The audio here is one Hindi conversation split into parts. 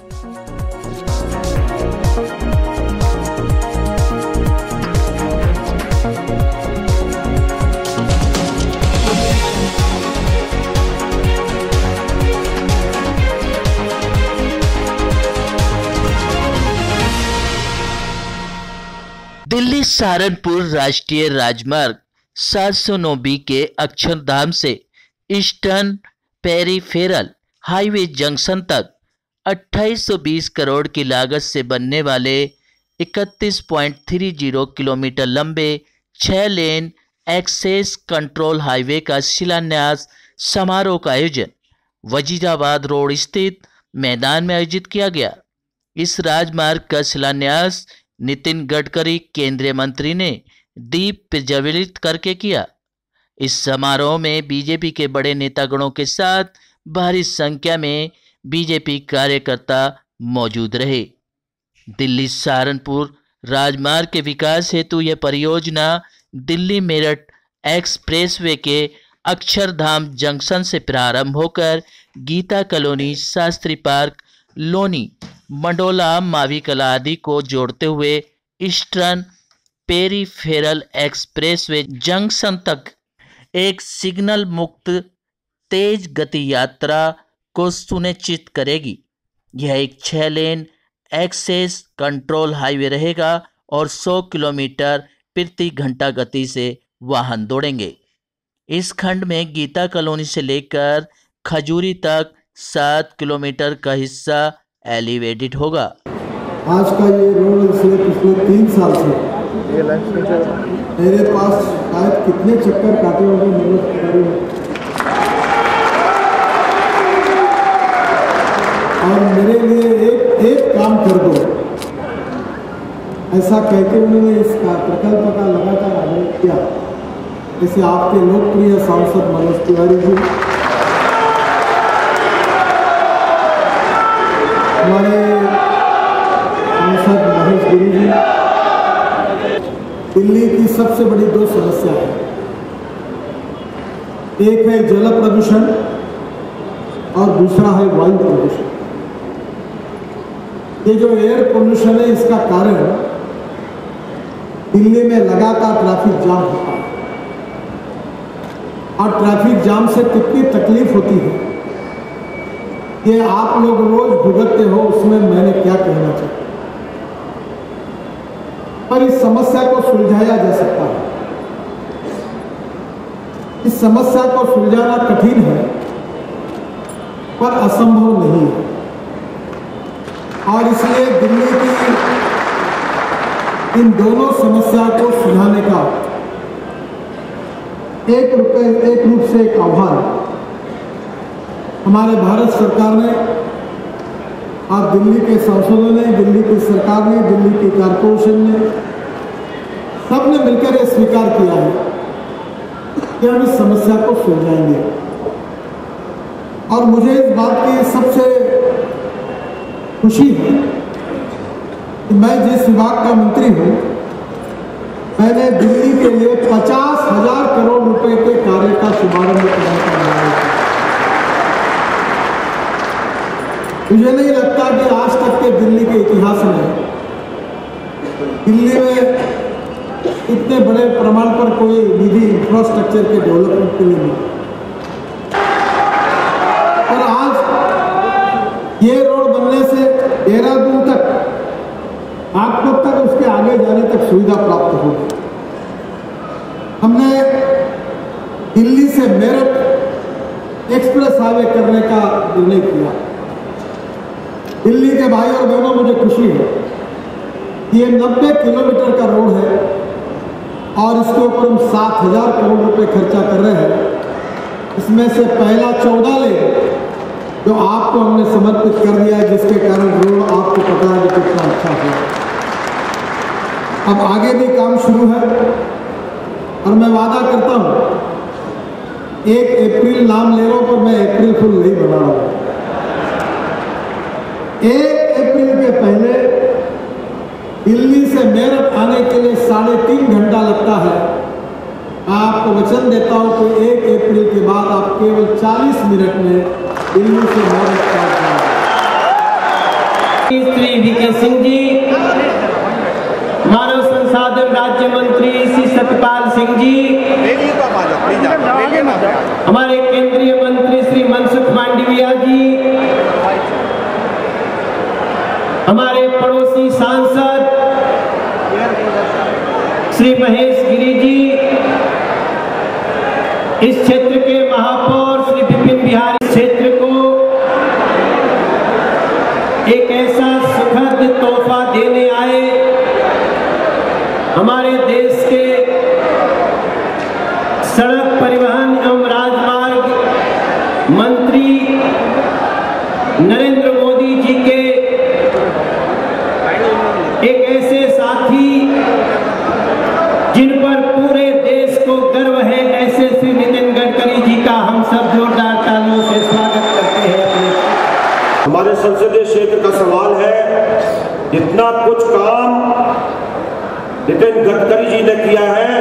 दिल्ली सहारनपुर राष्ट्रीय राजमार्ग 709B के अक्षरधाम से ईस्टर्न पेरिफेरल हाईवे जंक्शन तक 2820 करोड़ की लागत से बनने वाले 31.30 किलोमीटर लंबे 6 लेन एक्सेस कंट्रोल हाईवे का शिलान्यास समारोह का आयोजन वजीराबाद रोड स्थित मैदान में आयोजित किया गया। इस राजमार्ग का शिलान्यास नितिन गडकरी केंद्रीय मंत्री ने दीप प्रज्वलित करके किया। इस समारोह में बीजेपी के बड़े नेतागणों के साथ भारी संख्या में बीजेपी कार्यकर्ता मौजूद रहे। दिल्ली सहारनपुर राजमार्ग के विकास हेतु यह परियोजना दिल्ली मेरठ एक्सप्रेसवे के अक्षरधाम जंक्शन से प्रारंभ होकर गीता कॉलोनी, शास्त्री पार्क, लोनी, मंडोला, मावी कला आदि को जोड़ते हुए ईस्टर्न पेरिफेरल एक्सप्रेसवे जंक्शन तक एक सिग्नल मुक्त तेज गति यात्रा को सुनिश्चित करेगी। यह एक 6 लेन एक्सेस कंट्रोल हाईवे रहेगा और 100 किलोमीटर प्रति घंटा गति से वाहन दौड़ेंगे। इस खंड में गीता कॉलोनी से लेकर खजूरी तक 7 किलोमीटर का हिस्सा एलिवेटेड होगा। आज का ये रोड इसलिए पिछले 3 साल से मेरे पास शायद कितने चक्कर काटे होंगे मेहनत करी और मेरे लिए एक काम कर दो ऐसा कहते उन्होंने इस प्रकल्प का लगातार आयोजन किया। जैसे आपके लोकप्रिय सांसद मनोज तिवारी जी, हमारे सांसद महेश गिरी जी, दिल्ली की सबसे बड़ी 2 समस्या है। एक है जल प्रदूषण और दूसरा है वायु प्रदूषण। ये जो एयर पोल्यूशन है इसका कारण दिल्ली में लगातार ट्रैफिक जाम होता है और ट्रैफिक जाम से कितनी तकलीफ होती है ये आप लोग रोज भुगतते हो, उसमें मैंने क्या कहना चाहिए। पर इस समस्या को सुलझाया जा सकता है। इस समस्या को सुलझाना कठिन है पर असंभव नहीं है और इसलिए दिल्ली की इन दोनों समस्या को सुलझाने का एक रूप से एक आह्वान हमारे भारत सरकार ने और दिल्ली के सांसदों ने, दिल्ली की सरकार ने, दिल्ली की कारपोरेशन ने, सबने मिलकर ये स्वीकार किया है कि हम इस समस्या को सुलझाएंगे। और मुझे इस बात की सबसे खुशी है कि मैं जिस विभाग का मंत्री हूं, मैंने दिल्ली के लिए 50,000 करोड़ रुपए के कार्य का शुभारंभ करने का निर्णय किया। मुझे नहीं लगता कि आज तक के दिल्ली के इतिहास में दिल्ली में इतने बड़े प्रमाण पर कोई निधि इंफ्रास्ट्रक्चर के डेवलपमेंट के लिए मिली। और आज ये रोड बनने से देहरादून तक, नागपुर तक, उसके आगे जाने तक सुविधा प्राप्त होगी। हमने दिल्ली से मेरठ एक्सप्रेस हाईवे करने का निर्णय किया। दिल्ली के भाई और बहनों, मुझे खुशी है कि ये 90 किलोमीटर का रोड है और इसके ऊपर हम 7,000 करोड़ रुपए खर्चा कर रहे हैं। इसमें से पहला 14 लेन जो आपको हमने समर्पित कर दिया है, जिसके कारण रोड आपको पता है कि कितना अच्छा है। अब आगे भी काम शुरू है और मैं वादा करता हूं 1 अप्रैल नाम ले रहा हूं, पर मैं अप्रैल फुल नहीं बना रहा हूं। 1 अप्रैल के पहले दिल्ली से मेरठ आने के लिए 3.5 घंटा लगता है। मैं आपको वचन देता हूं कि 1 अप्रैल के बाद आप केवल 40 मिनट में दिल्ली से मेरठ पहुंच जाएंगे। श्री वीके सिंह जी, मानव संसाधन राज्य मंत्री श्री सत्यपाल सिंह जी, हमारे केंद्रीय मंत्री श्री मनसुख मांडविया जी, हमारे पड़ोसी सांसद श्री महेश गिरी जी, इस क्षेत्र के महापौर श्री विपिन बिहारी, क्षेत्र को एक ऐसा सुखद तोहफा देने आए हमारे देश के सड़क परिवहन एवं राजमार्ग मंत्री नरेंद्र मोदी जी के एक ऐसे साथी जिन पर पूरे देश को गर्व है, ऐसे श्री नितिन गडकरी जी का हम सब जोरदार तालियों से स्वागत करते हैं। हमारे संसदीय क्षेत्र का सवाल है, इतना कुछ काम नितिन गडकरी जी ने किया है,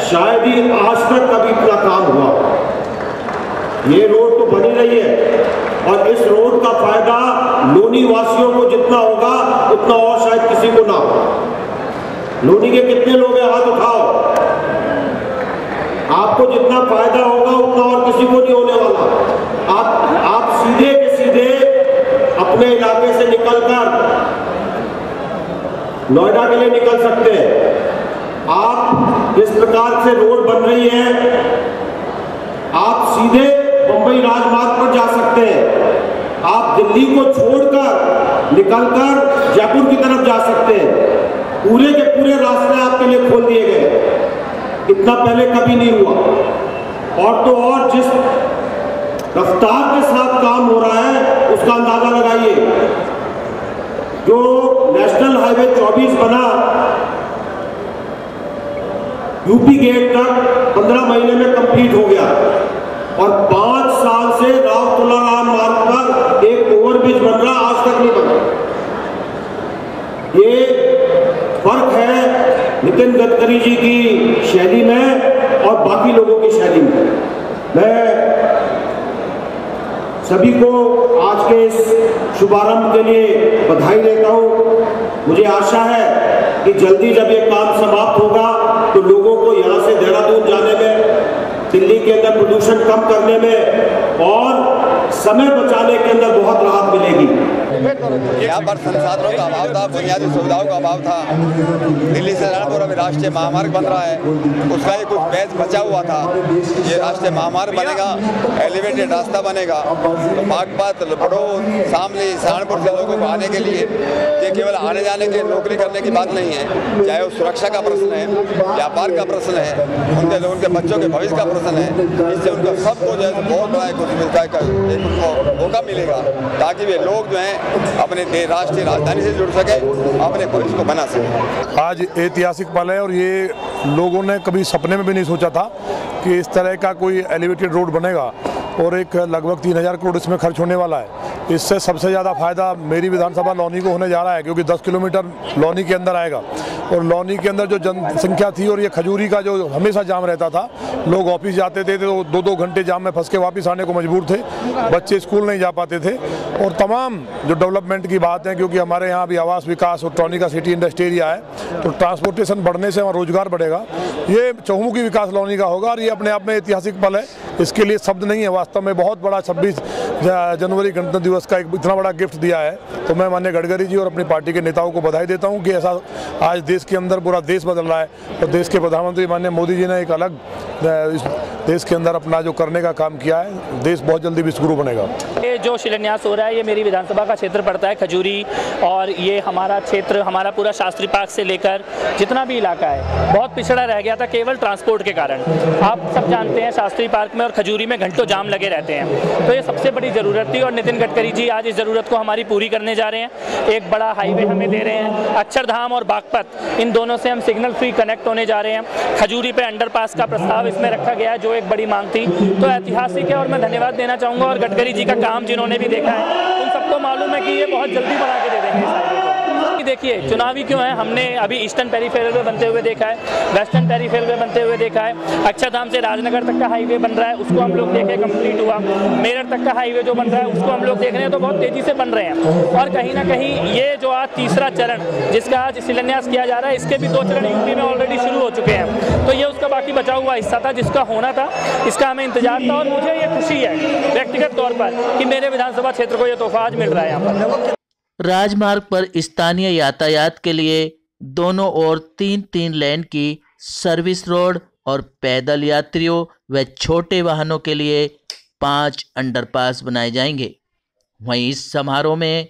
शायद ही आज तक कभी इतना काम हुआ। ये रोड तो बनी रही है और इस रोड का फायदा लोनी वासियों को जितना होगा उतना और शायद किसी को ना हो। लोनी के कितने लोग हैं, हाथ उठाओ। आपको जितना फायदा होगा उतना और किसी को नहीं होने वाला। आप सीधे के सीधे अपने इलाके से निकलकर नोएडा के लिए निकल सकते हैं। आप इस प्रकार से रोड बन रही है, आप सीधे बंबई राजमार्ग पर जा सकते हैं। आप दिल्ली को छोड़कर निकलकर जयपुर की तरफ जा सकते हैं। पूरे के पूरे रास्ते आपके लिए खोल दिए गए। इतना पहले कभी नहीं हुआ। और तो और जिस रफ्तार के साथ काम हो रहा है उसका अंदाजा लगाइए। जो नेशनल हाईवे 24 बना, यूपी गेट तक 15 महीने में कंप्लीट हो गया और 5 साल से राव तुलाराम मार्ग पर एक ओवरब्रिज बन रहा, आज तक नहीं बना। ये फर्क है नितिन गडकरी जी की शैली में और बाकी लोगों की शैली में। मैं सभी को आज के इस शुभारंभ के लिए बधाई देता हूं। मुझे आशा है कि जल्दी जब ये काम समाप्त होगा तो लोगों को यहाँ से देहरादून जाने में, दिल्ली के अंदर प्रदूषण कम करने में और समय बचाने के अंदर बहुत राहत मिलेगी। यहाँ पर संसाधनों का अभाव था, बुनियादी सुविधाओं का अभाव था। दिल्ली से नारायणपुर अभी राष्ट्रीय महामार्ग बन रहा है, उसका ही कुछ बैच बचा हुआ था। ये राष्ट्रीय महामार्ग बनेगा, एलिवेटेड रास्ता बनेगा तो बागपत, लखनऊ, शामली, सहारनपुर से लोगों को आने के लिए ये केवल आने जाने के नौकरी करने की बात नहीं है, चाहे वो सुरक्षा का प्रश्न है, व्यापार का प्रश्न है, उनके बच्चों के भविष्य का प्रश्न है। इससे उनको सबको जो है बहुत बड़ा कुछ मिलता है, उनको मौका मिलेगा ताकि वे लोग जो हैं अपने राष्ट्रीय राजधानी से जुड़ सके, अपने भविष्य को बना सके। आज ऐतिहासिक पल है और ये लोगों ने कभी सपने में भी नहीं सोचा था कि इस तरह का कोई एलिवेटेड रोड बनेगा और एक लगभग 3000 करोड़ इसमें खर्च होने वाला है। इससे सबसे ज़्यादा फायदा मेरी विधानसभा लौनी को होने जा रहा है क्योंकि 10 किलोमीटर लौनी के अंदर आएगा और लौनी के अंदर जो जनसंख्या थी और ये खजूरी का जो हमेशा जाम रहता था, लोग ऑफिस जाते थे तो 2-2 घंटे जाम में फंस के वापस आने को मजबूर थे, बच्चे स्कूल नहीं जा पाते थे। और तमाम जो डेवलपमेंट की बात है, क्योंकि हमारे यहाँ भी आवास विकास और ट्रॉनी का सिटी इंडस्ट्री एरिया है तो ट्रांसपोर्टेशन बढ़ने से वहाँ रोजगार बढ़ेगा। ये चहुमुखी विकास लौनी का होगा और ये अपने आप में ऐतिहासिक पल है, इसके लिए शब्द नहीं है। वास्तव में बहुत बड़ा 26 जनवरी गणतंत्र दिवस का एक इतना बड़ा गिफ्ट दिया है, तो मैं माननीय गडकरी जी और अपनी पार्टी के नेताओं को बधाई देता हूं कि ऐसा आज देश के अंदर पूरा देश बदल रहा है और देश के प्रधानमंत्री माननीय मोदी जी ने एक अलग इस देश के अंदर अपना जो करने का काम किया है, देश बहुत जल्दी विश्वगुरु बनेगा। ये जो शिलान्यास हो रहा है ये मेरी विधानसभा का क्षेत्र पड़ता है खजूरी, और ये हमारा क्षेत्र, हमारा पूरा शास्त्री पार्क से लेकर जितना भी इलाका है बहुत पिछड़ा रह गया था केवल ट्रांसपोर्ट के कारण। आप सब जानते हैं शास्त्री पार्क में और खजूरी में घंटों जाम लगे रहते हैं, तो ये सबसे बड़ी ज़रूरत थी और नितिन गडकरी जी आज इस ज़रूरत को हमारी पूरी करने जा रहे हैं। एक बड़ा हाईवे हमें दे रहे हैं, अक्षरधाम और बागपत, इन दोनों से हम सिग्नल फ्री कनेक्ट होने जा रहे हैं। खजूरी पे अंडरपास का प्रस्ताव इसमें रखा गया है जो एक बड़ी मांग थी, तो ऐतिहासिक है और मैं धन्यवाद देना चाहूँगा। और गडकरी जी का काम जिन्होंने भी देखा है उन सबको मालूम है कि ये बहुत जल्दी बना के दे देंगे इस हाईवे को। देखिए चुनावी क्यों है, हमने अभी ईस्टर्न पेरीफेरल वे बनते हुए देखा है, वेस्टर्न पेरीफेरल वे बनते हुए देखा है, अक्षरधाम से राजनगर तक का हाईवे बन रहा है, उसको हम लोग देखें कंप्लीट हुआ, मेरठ तक का हाईवे जो बन रहा है उसको हम लोग देख रहे हैं, तो बहुत तेजी से बन रहे हैं। और कहीं ना कहीं ये जो आज तीसरा चरण जिसका आज शिलान्यास किया जा रहा है, इसके भी 2 चरण यूपी में ऑलरेडी शुरू हो चुके हैं, तो ये उसका बाकी बचा हुआ हिस्सा था जिसका होना था, इसका हमें इंतजार था। और मुझे ये खुशी है व्यक्तिगत तौर पर कि मेरे विधानसभा क्षेत्र को ये तोहफा आज मिल रहा है यहाँ पर। राजमार्ग पर स्थानीय यातायात के लिए दोनों ओर 3-3 लेन की सर्विस रोड और पैदल यात्रियों व छोटे वाहनों के लिए 5 अंडरपास बनाए जाएंगे। वहीं इस समारोह में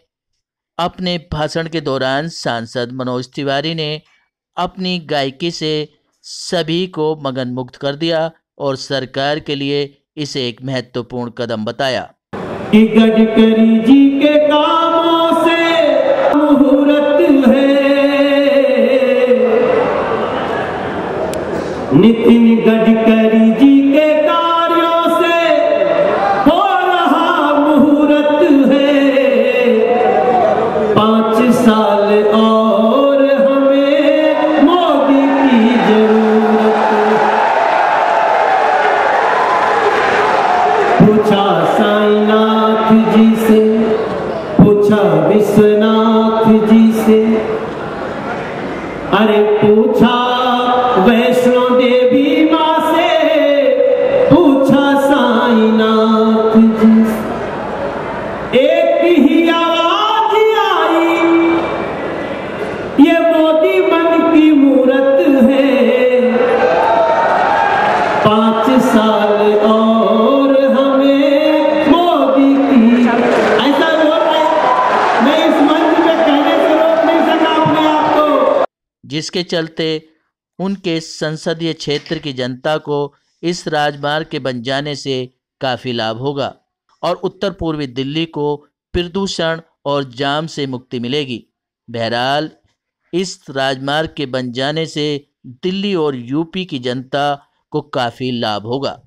अपने भाषण के दौरान सांसद मनोज तिवारी ने अपनी गायकी से सभी को मगन मुक्त कर दिया और सरकार के लिए इसे एक महत्वपूर्ण कदम बताया। गडकरी जी के कामों से मुहूर्त है, नितिन गडकरी जी के कार्यों से हो रहा मुहूर्त है, 5 साल और हमें मोदी की जरूरत। पूछा साईनाथ जी से, पूछा विश्वनाथ जी से, अरे पूछा वैष्णो देवी माँ से, पूछा साईनाथ जी से, एक ही आवाज आई, ये मोदी मन की मूरत है, 5 साल और हमें मोदी की। ऐसा बोल रहे, मैं इस मंच पे कहने से रोक नहीं सका अपने आप को, जिसके चलते उनके संसदीय क्षेत्र की जनता को इस राजमार्ग के बन जाने से काफ़ी लाभ होगा और उत्तर पूर्वी दिल्ली को प्रदूषण और जाम से मुक्ति मिलेगी। बहरहाल इस राजमार्ग के बन जाने से दिल्ली और यूपी की जनता को काफ़ी लाभ होगा।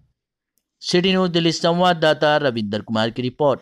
सिटी न्यूज़ दिल्ली संवाददाता रविंदर कुमार की रिपोर्ट।